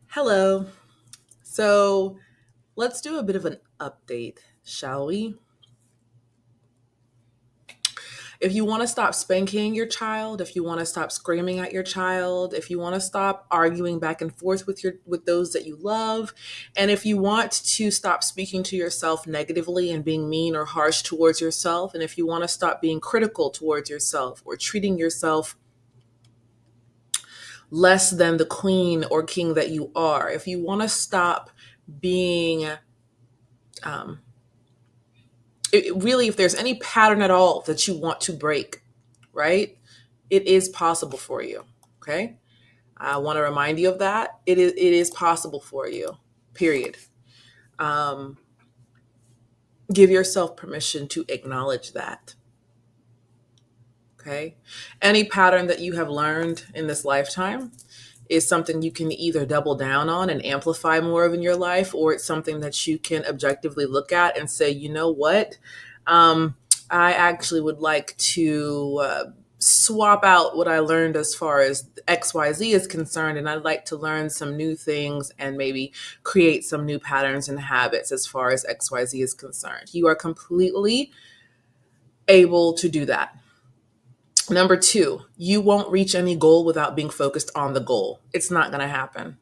Hello. So let's do a bit of an update, shall we? If you want to stop spanking your child, if you want to stop screaming at your child, if you want to stop arguing back and forth with those that you love, and if you want to stop speaking to yourself negatively and being mean or harsh towards yourself, and if you want to stop being critical towards yourself or treating yourself less than the queen or king that you are, if you want to stop being um, really, if there's any pattern at all that you want to break, right? It is possible for you. Okay. I want to remind you of that. It is possible for you, period. Um, give yourself permission to acknowledge that. Okay. Any pattern that you have learned in this lifetime is something you can either double down on and amplify more of in your life, or it's something that you can objectively look at and say, you know what? Um, I actually would like to swap out what I learned as far as XYZ is concerned, and I'd like to learn some new things and maybe create some new patterns and habits as far as XYZ is concerned. You are completely able to do that. Number two, you won't reach any goal without being focused on the goal. It's not going to happen.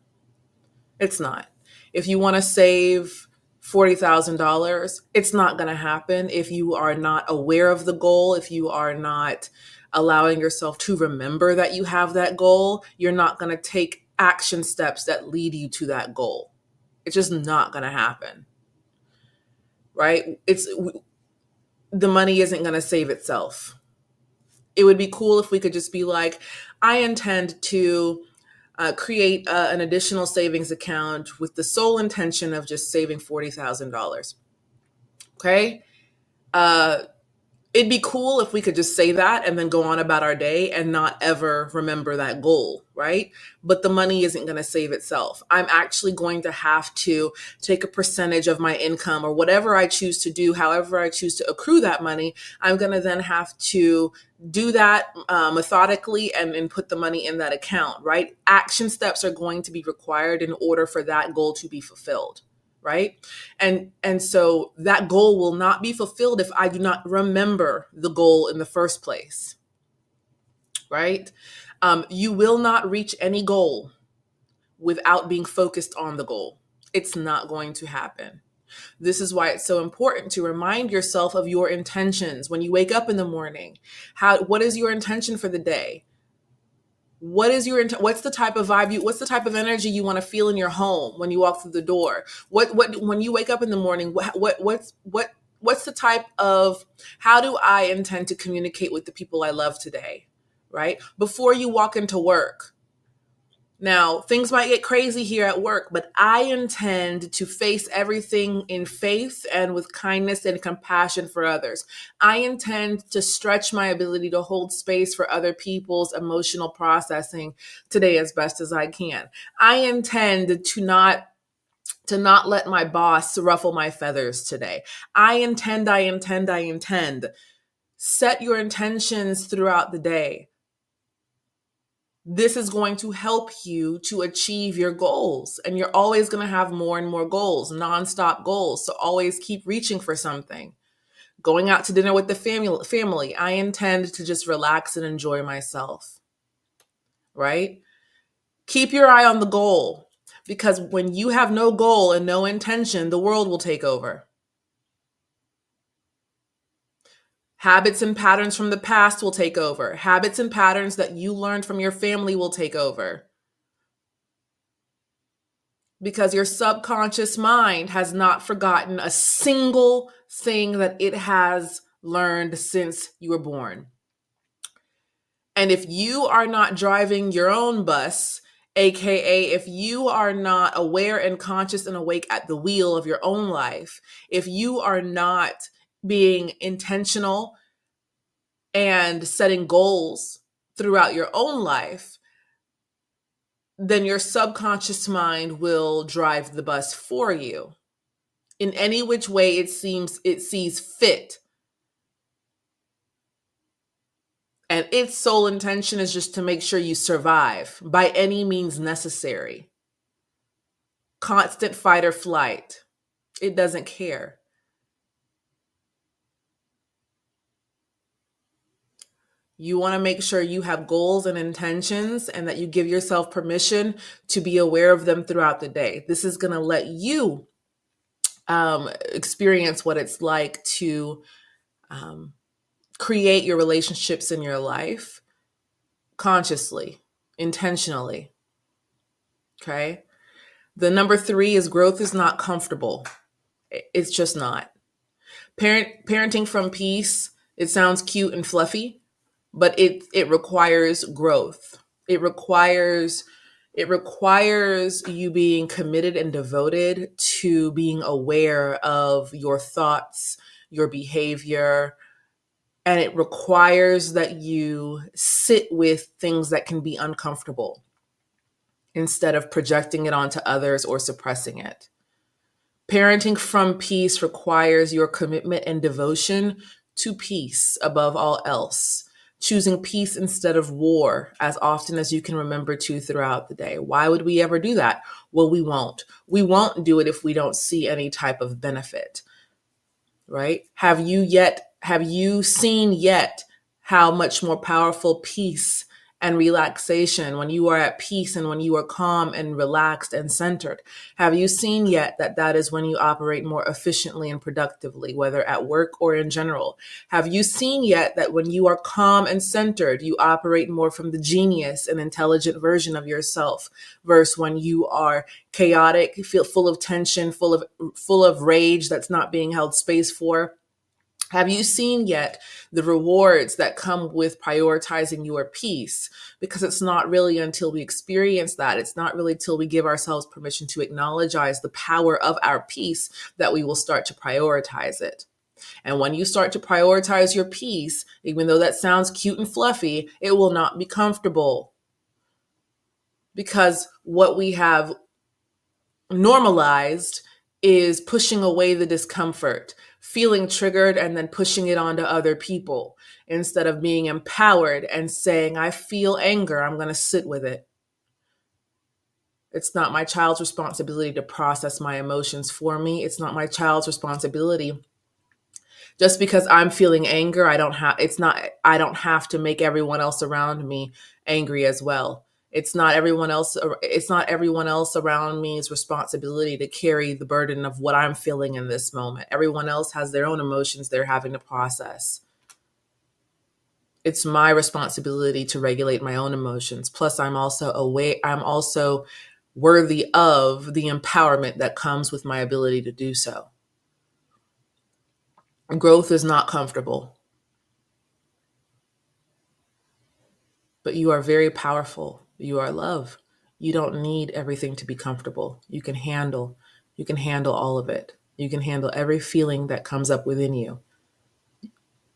It's not. If you want to save $40,000, it's not going to happen if you are not aware of the goal, if you are not allowing yourself to remember that you have that goal. You're not going to take action steps that lead you to that goal. It's just not going to happen. Right? The money isn't going to save itself. It would be cool if we could just be like, I intend to create an additional savings account with the sole intention of just saving $40,000. Okay. Uh, it'd be cool if we could just say that and then go on about our day and not ever remember that goal, right? But the money isn't going to save itself. I'm actually going to have to take a percentage of my income or whatever I choose to do, however I choose to accrue that money. I'm going to then have to do that methodically and put the money in that account, right? Action steps are going to be required in order for that goal to be fulfilled. Right. And so that goal will not be fulfilled if I do not remember the goal in the first place. Right. You will not reach any goal without being focused on the goal. It's not going to happen. This is why it's so important to remind yourself of your intentions when you wake up in the morning. What is your intention for the day? What's the type of what's the type of energy you want to feel in your home when you walk through the door? When you wake up in the morning, what's the type of, how do I intend to communicate with the people I love today? Right? Before you walk into work. Now, things might get crazy here at work, but I intend to face everything in faith and with kindness and compassion for others. I intend to stretch my ability to hold space for other people's emotional processing today as best as I can. I intend to not let my boss ruffle my feathers today. I intend. Set your intentions throughout the day. This is going to help you to achieve your goals. And you're always going to have more and more goals, nonstop goals. So always keep reaching for something. Going out to dinner with the family. I intend to just relax and enjoy myself. Right? Keep your eye on the goal, because when you have no goal and no intention, the world will take over. Habits and patterns from the past will take over. Habits and patterns that you learned from your family will take over. Because your subconscious mind has not forgotten a single thing that it has learned since you were born. And if you are not driving your own bus, AKA if you are not aware and conscious and awake at the wheel of your own life, if you are not being intentional and setting goals throughout your own life, then your subconscious mind will drive the bus for you in any which way it sees fit. its sole intention is just to make sure you survive by any means necessary. Constant fight or flight. It doesn't care. You want to make sure you have goals and intentions and that you give yourself permission to be aware of them throughout the day. This is going to let you experience what it's like to um, create your relationships in your life consciously, intentionally. Okay. The number three is growth is not comfortable. It's just not. Parenting from peace, it sounds cute and fluffy, but it requires growth. It requires you being committed and devoted to being aware of your thoughts, your behavior, and it requires that you sit with things that can be uncomfortable instead of projecting it onto others or suppressing it. Parenting from peace requires your commitment and devotion to peace above all else, choosing peace instead of war as often as you can remember to throughout the day. Why would we ever do that? Well, we won't. We won't do it if we don't see any type of benefit, right? Have you seen yet how much more powerful peace and relaxation, when you are at peace and when you are calm and relaxed and centered? Have you seen yet that that is when you operate more efficiently and productively, whether at work or in general? Have you seen yet that when you are calm and centered, you operate more from the genius and intelligent version of yourself versus when you are chaotic, feel full of tension, full of rage that's not being held space for? Have you seen yet the rewards that come with prioritizing your peace? Because it's not really until we experience that, it's not really till we give ourselves permission to acknowledge the power of our peace that we will start to prioritize it. And when you start to prioritize your peace, even though that sounds cute and fluffy, it will not be comfortable. Because what we have normalized is pushing away the discomfort, feeling triggered, and then pushing it onto other people instead of being empowered and saying, I feel anger, I'm going to sit with it. It's not my child's responsibility to process my emotions for me. It's not my child's responsibility. Just because I'm feeling anger, I don't have to make everyone else around me angry as well. It's not everyone else around me's responsibility to carry the burden of what I'm feeling in this moment. Everyone else has their own emotions they're having to process. It's my responsibility to regulate my own emotions. Plus, I'm also worthy of the empowerment that comes with my ability to do so. Growth is not comfortable, but you are very powerful. You are love. You don't need everything to be comfortable. You can handle all of it. You can handle every feeling that comes up within you.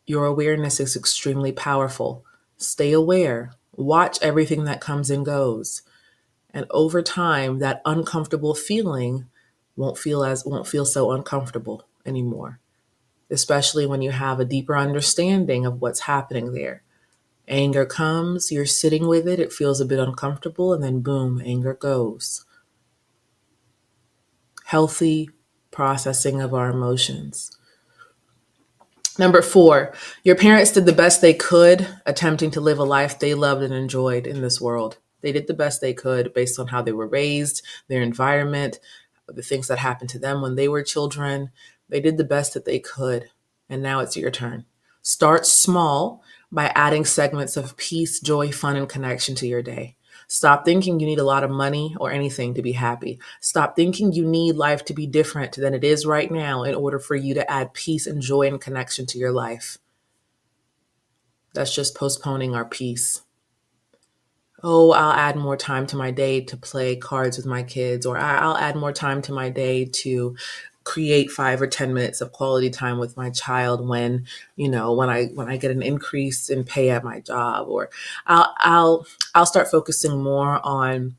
Your awareness is extremely powerful. Stay aware. Watch everything that comes and goes. And over time, that uncomfortable feeling won't feel so uncomfortable anymore, especially when you have a deeper understanding of what's happening there. Anger comes, you're sitting with it, it feels a bit uncomfortable, and then boom, anger goes. Healthy processing of our emotions. Number 4, your parents did the best they could, attempting to live a life they loved and enjoyed in this world. They did the best they could based on how they were raised, their environment, the things that happened to them when they were children. They did the best that they could. And now it's your turn. Start small by adding segments of peace, joy, fun, and connection to your day. Stop thinking you need a lot of money or anything to be happy. Stop thinking you need life to be different than it is right now in order for you to add peace and joy and connection to your life. That's just postponing our peace. Oh, I'll add more time to my day to play cards with my kids, or I'll add more time to my day to create 5 or 10 minutes of quality time with my child when, when I get an increase in pay at my job, or I'll start focusing more on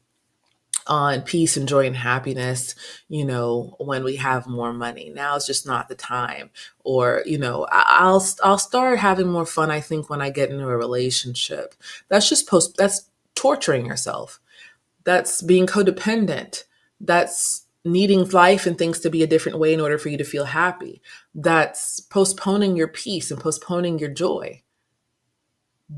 on peace and joy and happiness, when we have more money. Now it's just not the time. Or, I'll start having more fun, I think, when I get into a relationship. That's torturing yourself. That's being codependent. That's needing life and things to be a different way in order for you to feel happy. That's postponing your peace and postponing your joy.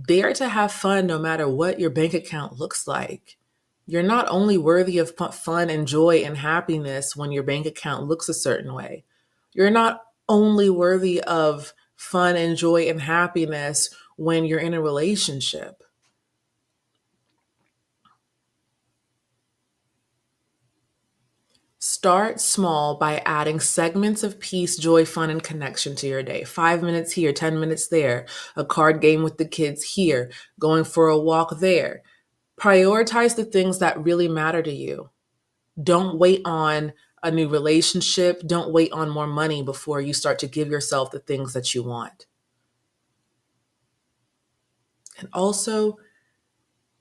Dare to have fun no matter what your bank account looks like. You're not only worthy of fun and joy and happiness when your bank account looks a certain way. You're not only worthy of fun and joy and happiness when you're in a relationship. Start small by adding segments of peace, joy, fun, and connection to your day. 5 minutes here, 10 minutes there, a card game with the kids here, going for a walk there. Prioritize the things that really matter to you. Don't wait on a new relationship. Don't wait on more money before you start to give yourself the things that you want. And also,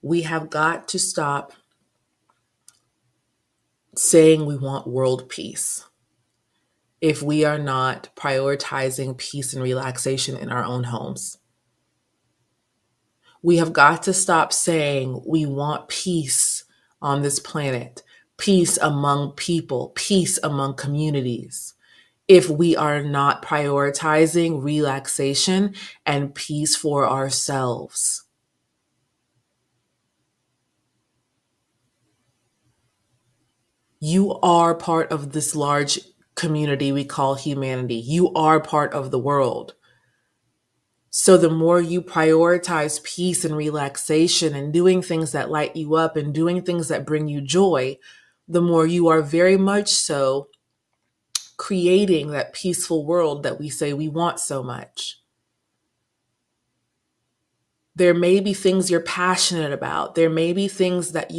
we have got to stop saying we want world peace if we are not prioritizing peace and relaxation in our own homes. We have got to stop saying we want peace on this planet, peace among people, peace among communities, if we are not prioritizing relaxation and peace for ourselves. You are part of this large community we call humanity. You are part of the world. So the more you prioritize peace and relaxation and doing things that light you up and doing things that bring you joy, the more you are very much so creating that peaceful world that we say we want so much. There may be things you're passionate about. There may be things that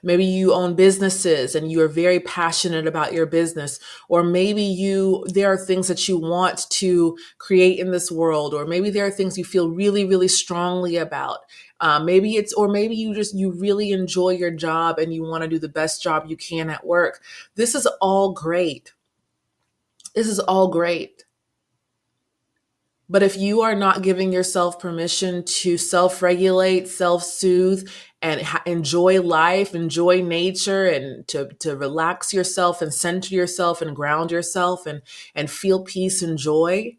maybe you own businesses and you are very passionate about your business. Or maybe there are things that you want to create in this world. Or maybe there are things you feel really, really strongly about. Maybe you really enjoy your job and you want to do the best job you can at work. This is all great. This is all great. But if you are not giving yourself permission to self-regulate, self-soothe, and enjoy life, enjoy nature, and to relax yourself and center yourself and ground yourself and feel peace and joy,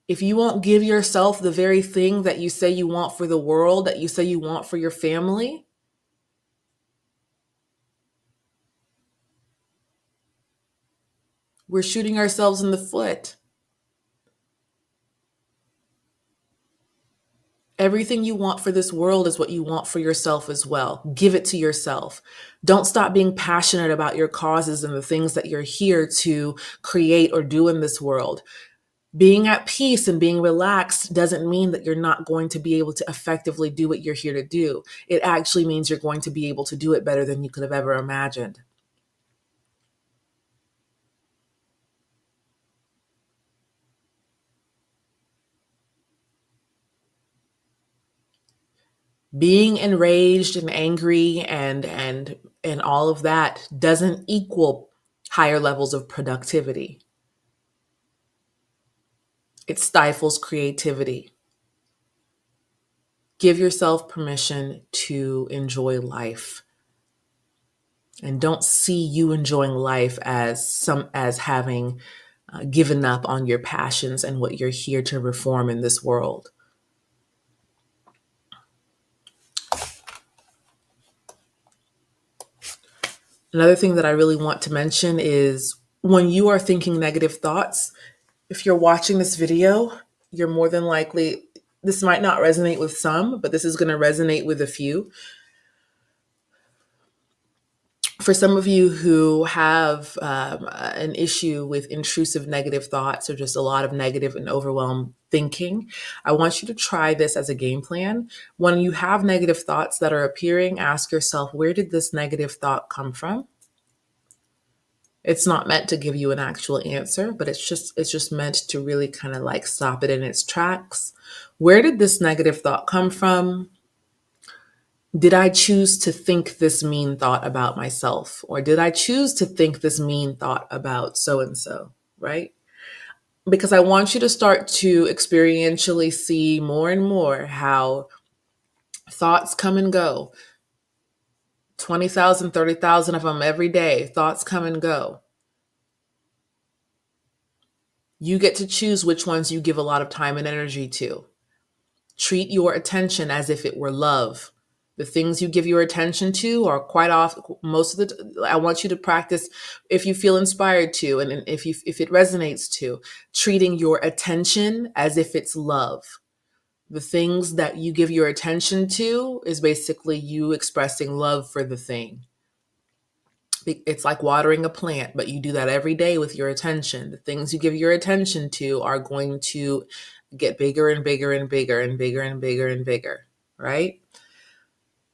if you won't give yourself the very thing that you say you want for the world, that you say you want for your family, we're shooting ourselves in the foot. Everything you want for this world is what you want for yourself as well. Give it to yourself. Don't stop being passionate about your causes and the things that you're here to create or do in this world. Being at peace and being relaxed doesn't mean that you're not going to be able to effectively do what you're here to do. It actually means you're going to be able to do it better than you could have ever imagined. Being enraged and angry and all of that doesn't equal higher levels of productivity. It stifles creativity. Give yourself permission to enjoy life. And don't see you enjoying life as having given up on your passions and what you're here to reform in this world. Another thing that I really want to mention is when you are thinking negative thoughts, if you're watching this video, you're more than likely, this might not resonate with some, but this is going to resonate with a few. For some of you who have an issue with intrusive negative thoughts or just a lot of negative and overwhelmed thinking, I want you to try this as a game plan. When you have negative thoughts that are appearing, ask yourself, where did this negative thought come from? It's not meant to give you an actual answer, but it's just meant to really kind of like stop it in its tracks. Where did this negative thought come from? Did I choose to think this mean thought about myself? Or did I choose to think this mean thought about so and so? Right? Because I want you to start to experientially see more and more how thoughts come and go. 20,000, 30,000 of them every day. Thoughts come and go. You get to choose which ones you give a lot of time and energy to. Treat your attention as if it were love. The things you give your attention to are quite often, most of the, I want you to practice, if you feel inspired to, and if it resonates to, treating your attention as if it's love. The things that you give your attention to is basically you expressing love for the thing. It's like watering a plant, but you do that every day with your attention. The things you give your attention to are going to get bigger and bigger and bigger and bigger and bigger and bigger, right?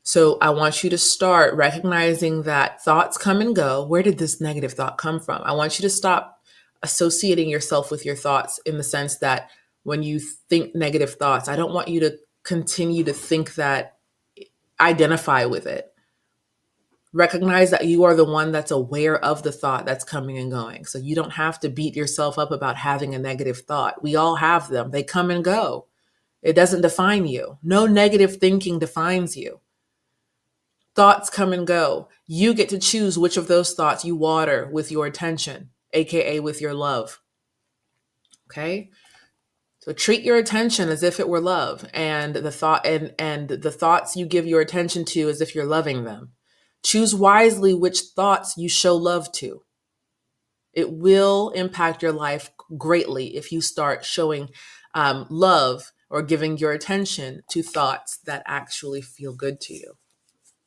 So I want you to start recognizing that thoughts come and go. Where did this negative thought come from? I want you to stop associating yourself with your thoughts in the sense that when you think negative thoughts, I don't want you to continue to think that, identify with it. Recognize that you are the one that's aware of the thought that's coming and going. So you don't have to beat yourself up about having a negative thought. We all have them. They come and go. It doesn't define you. No negative thinking defines you. Thoughts come and go. You get to choose which of those thoughts you water with your attention, aka with your love. Okay? So treat your attention as if it were love, and the thoughts you give your attention to as if you're loving them. Choose wisely which thoughts you show love to. It will impact your life greatly if you start showing love or giving your attention to thoughts that actually feel good to you.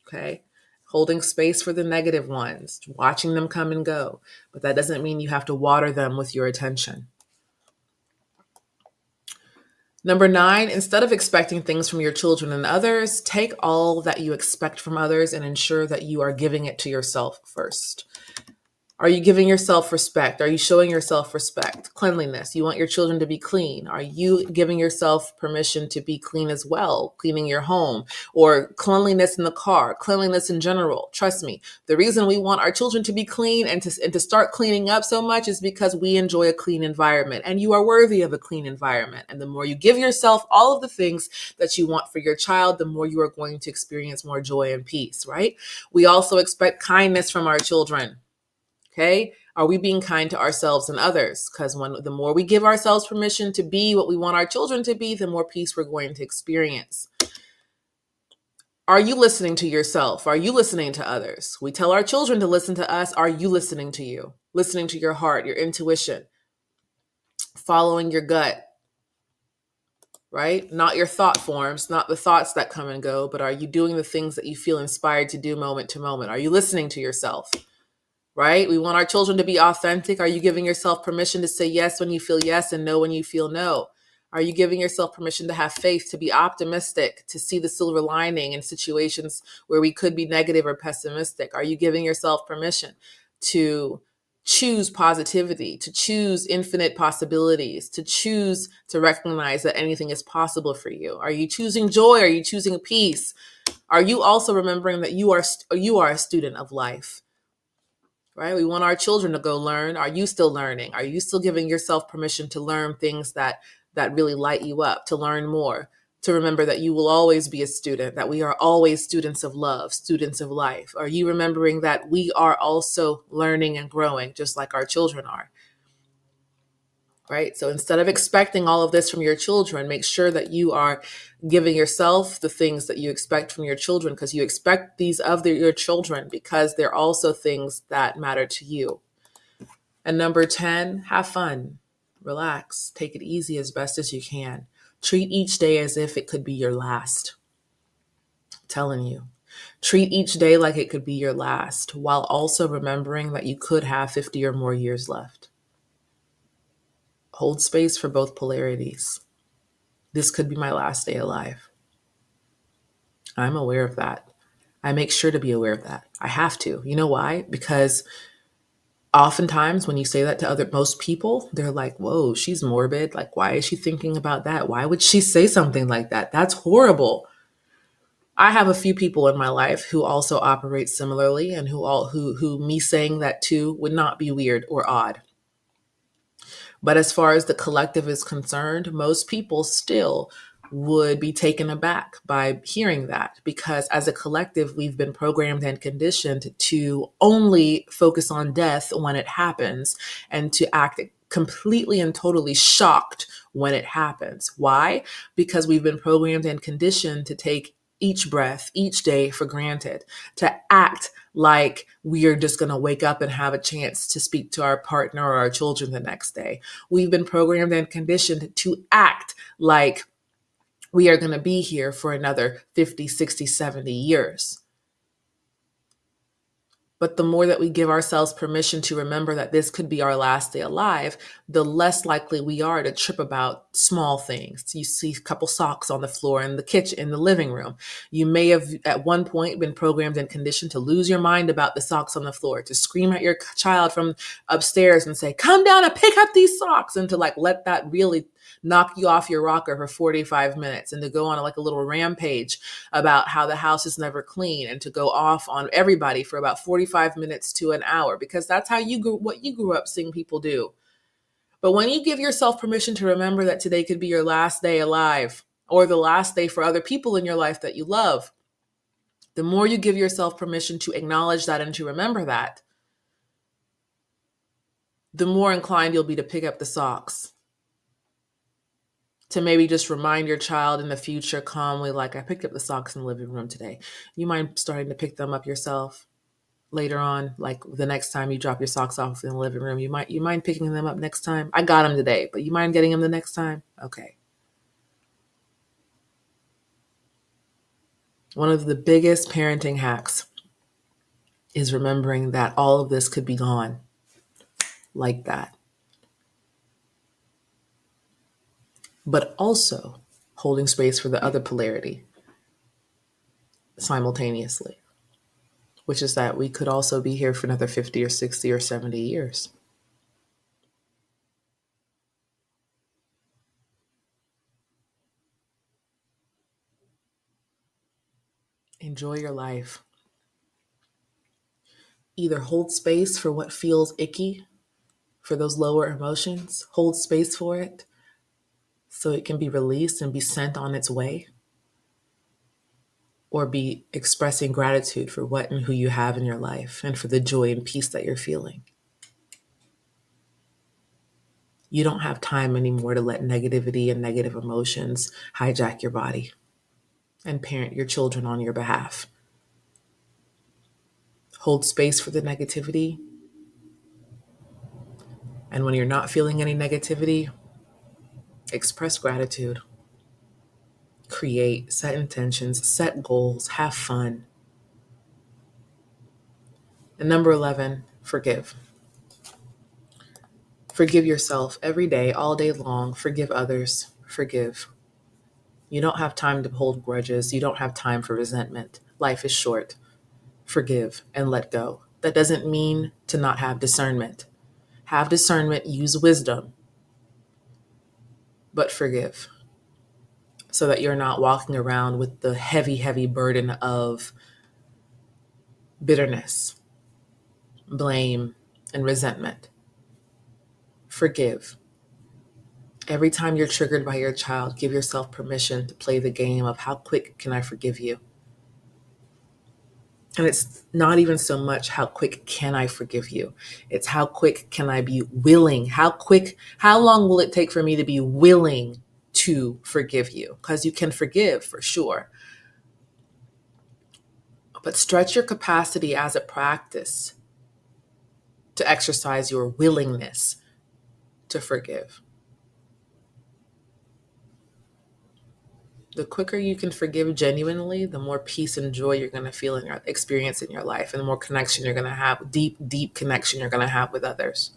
Okay? Holding space for the negative ones, watching them come and go. But that doesn't mean you have to water them with your attention. Number 9, instead of expecting things from your children and others, take all that you expect from others and ensure that you are giving it to yourself first. Are you giving yourself respect? Are you showing yourself respect? Cleanliness. You want your children to be clean. Are you giving yourself permission to be clean as well? Cleaning your home or cleanliness in the car, cleanliness in general. Trust me, the reason we want our children to be clean and to start cleaning up so much is because we enjoy a clean environment and you are worthy of a clean environment. And the more you give yourself all of the things that you want for your child, the more you are going to experience more joy and peace, right? We also expect kindness from our children. Okay. Are we being kind to ourselves and others? Because the more we give ourselves permission to be what we want our children to be, the more peace we're going to experience. Are you listening to yourself? Are you listening to others? We tell our children to listen to us. Are you listening to you? Listening to your heart, your intuition, following your gut, right? Not your thought forms, not the thoughts that come and go, but are you doing the things that you feel inspired to do moment to moment? Are you listening to yourself? Right? We want our children to be authentic. Are you giving yourself permission to say yes when you feel yes and no when you feel no? Are you giving yourself permission to have faith, to be optimistic, to see the silver lining in situations where we could be negative or pessimistic? Are you giving yourself permission to choose positivity, to choose infinite possibilities, to choose to recognize that anything is possible for you? Are you choosing joy? Are you choosing peace? Are you also remembering that you are a student of life? Right? We want our children to go learn. Are you still learning? Are you still giving yourself permission to learn things that really light you up, to learn more, to remember that you will always be a student, that we are always students of love, students of life? Are you remembering that we are also learning and growing just like our children are? Right? So instead of expecting all of this from your children, make sure that you are giving yourself the things that you expect from your children, because you expect these of your children because they're also things that matter to you. And number 10, have fun, relax, take it easy as best as you can. Treat each day as if it could be your last. I'm telling you. Treat each day like it could be your last, while also remembering that you could have 50 or more years left. Hold space for both polarities. This could be my last day alive. I'm aware of that. I make sure to be aware of that. I have to. You know why? Because oftentimes when you say that to most people, they're like, whoa, she's morbid. Like, why is she thinking about that? Why would she say something like that? That's horrible. I have a few people in my life who also operate similarly, and who me saying that too would not be weird or odd. But as far as the collective is concerned, most people still would be taken aback by hearing that, because as a collective, we've been programmed and conditioned to only focus on death when it happens and to act completely and totally shocked when it happens. Why? Because we've been programmed and conditioned to take each breath, each day for granted, to act like we are just going to wake up and have a chance to speak to our partner or our children the next day. We've been programmed and conditioned to act like we are going to be here for another 50, 60, 70 years. But the more that we give ourselves permission to remember that this could be our last day alive, the less likely we are to trip about small things. You see a couple socks on the floor in the kitchen, in the living room. You may have at one point been programmed and conditioned to lose your mind about the socks on the floor, to scream at your child from upstairs and say, come down and pick up these socks, and to like let that really knock you off your rocker for 45 minutes, and to go on like a little rampage about how the house is never clean, and to go off on everybody for about 45 minutes to an hour, because that's how what you grew up seeing people do. But when you give yourself permission to remember that today could be your last day alive, or the last day for other people in your life that you love, the more you give yourself permission to acknowledge that and to remember that, the more inclined you'll be to pick up the socks, to maybe just remind your child in the future calmly, like, I picked up the socks in the living room today. You mind starting to pick them up yourself later on? Like the next time you drop your socks off in the living room, you mind picking them up next time? I got them today, but you mind getting them the next time? Okay. One of the biggest parenting hacks is remembering that all of this could be gone like that. But also holding space for the other polarity simultaneously, which is that we could also be here for another 50 or 60 or 70 years. Enjoy your life. Either hold space for what feels icky, for those lower emotions, hold space for it so it can be released and be sent on its way, or be expressing gratitude for what and who you have in your life and for the joy and peace that you're feeling. You don't have time anymore to let negativity and negative emotions hijack your body and parent your children on your behalf. Hold space for the negativity. And when you're not feeling any negativity, express gratitude. Create, set intentions, set goals, have fun. And number 11, forgive. Forgive yourself every day, all day long. Forgive others. Forgive. You don't have time to hold grudges. You don't have time for resentment. Life is short. Forgive and let go. That doesn't mean to not have discernment. Have discernment, use wisdom, but forgive, so that you're not walking around with the heavy, heavy burden of bitterness, blame, and resentment. Forgive. Every time you're triggered by your child, give yourself permission to play the game of how quick can I forgive you? And it's not even so much how quick can I forgive you? It's how quick can I be willing? How long will it take for me to be willing to forgive you? Because you can forgive for sure. But stretch your capacity as a practice to exercise your willingness to forgive. The quicker you can forgive genuinely, the more peace and joy you're going to feel in your experience in your life, and the more connection you're going to have, deep, deep connection you're going to have with others.